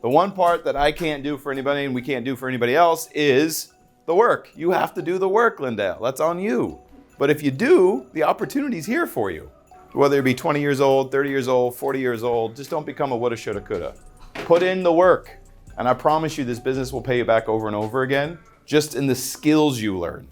The one part that I can't do for anybody and we can't do for anybody else is the work. You have to do the work, Lindale. That's on you. But if you do, the opportunity's here for you. Whether it be 20 years old, 30 years old, 40 years old, just don't become a woulda, shoulda, coulda. Put in the work. And I promise you this business will pay you back over and over again, just in the skills you learn.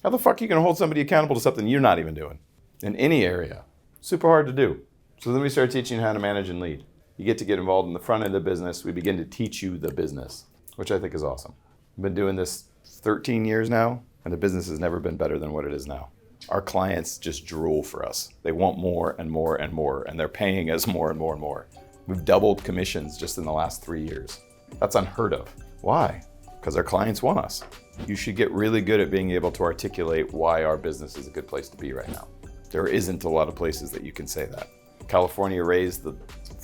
How the fuck are you gonna hold somebody accountable to something you're not even doing in any area? Super hard to do. So then we start teaching you how to manage and lead. You get to get involved in the front end of the business. We begin to teach you the business, which I think is awesome. I've been doing this 13 years now, and the business has never been better than what it is now. Our clients just drool for us. They want more and more and more, and they're paying us more and more and more. We've doubled commissions just in the last 3 years. That's unheard of. Why? Because our clients want us. You should get really good at being able to articulate why our business is a good place to be right now. There isn't a lot of places that you can say that. California raised the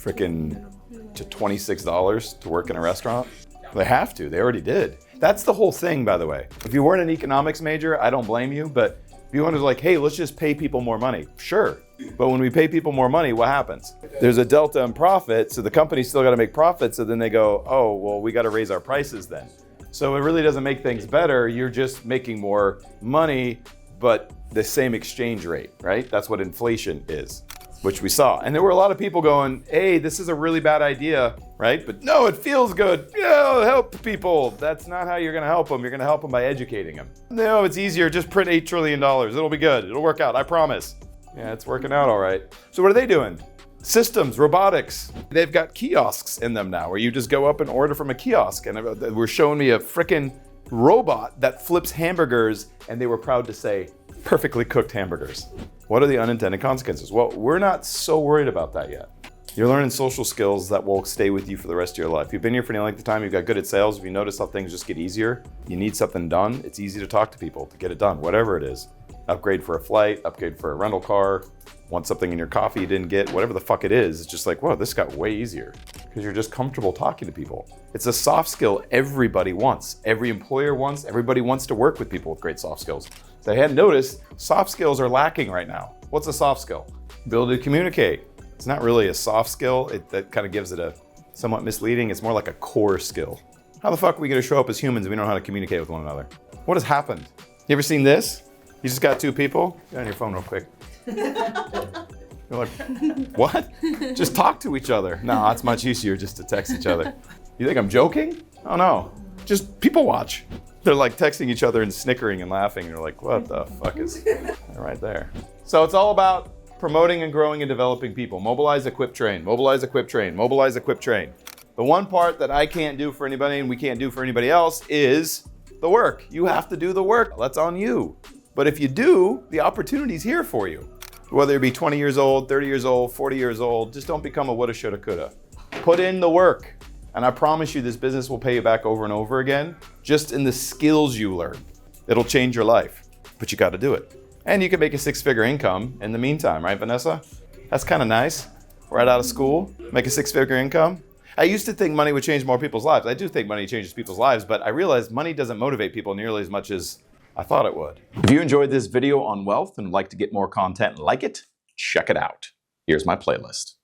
frickin' to $26 to work in a restaurant. They have to, they already did. That's the whole thing, by the way. If you weren't an economics major, I don't blame you, but if you wanted to like, hey, let's just pay people more money, sure. But when we pay people more money, what happens? There's a delta in profit, so the company's still gotta make profit, so then they go, oh, well, we gotta raise our prices then. So it really doesn't make things better, you're just making more money, but the same exchange rate, right? That's what inflation is, which we saw. And there were a lot of people going, hey, this is a really bad idea, right? But no, it feels good. Yeah, help people. That's not how you're gonna help them. You're gonna help them by educating them. No, it's easier, just print $8 trillion. It'll be good, it'll work out, I promise. Yeah, it's working out all right. So what are they doing? Systems, robotics. They've got kiosks in them now where you just go up and order from a kiosk. And we're showing me a frickin' robot that flips hamburgers, and they were proud to say, perfectly cooked hamburgers. What are the unintended consequences? Well, we're not so worried about that yet. You're learning social skills that will stay with you for the rest of your life. You've been here for any length of time, you've got good at sales. If you notice how things just get easier, you need something done, it's easy to talk to people to get it done, whatever it is. Upgrade for a flight, upgrade for a rental car, want something in your coffee you didn't get, whatever the fuck it is, it's just like, whoa, this got way easier. Because you're just comfortable talking to people. It's a soft skill everybody wants. Every employer wants, everybody wants to work with people with great soft skills. So I hadn't noticed, soft skills are lacking right now. What's a soft skill? Ability to communicate. It's not really a soft skill, that kind of gives it a somewhat misleading, it's more like a core skill. How the fuck are we gonna show up as humans if we don't know how to communicate with one another? What has happened? You ever seen this? You just got two people? Get on your phone real quick. You're like, what? Just talk to each other. No, it's much easier just to text each other. You think I'm joking? Oh no, just people watch. They're like texting each other and snickering and laughing, and you're like, what the fuck is right there? So it's all about promoting and growing and developing people. Mobilize, equip, train. Mobilize, equip, train. Mobilize, equip, train. The one part that I can't do for anybody and we can't do for anybody else is the work. You have to do the work. That's on you. But if you do, the opportunity's here for you. Whether it be 20 years old, 30 years old, 40 years old, just don't become a woulda, shoulda, coulda. Put in the work. And I promise you this business will pay you back over and over again, just in the skills you learn. It'll change your life, but you gotta do it. And you can make a 6-figure income in the meantime, right, Vanessa? That's kind of nice. Right out of school, make a 6-figure income. I used to think money would change more people's lives. I do think money changes people's lives, but I realized money doesn't motivate people nearly as much as I thought it would. If you enjoyed this video on wealth and would like to get more content like it, check it out. Here's my playlist.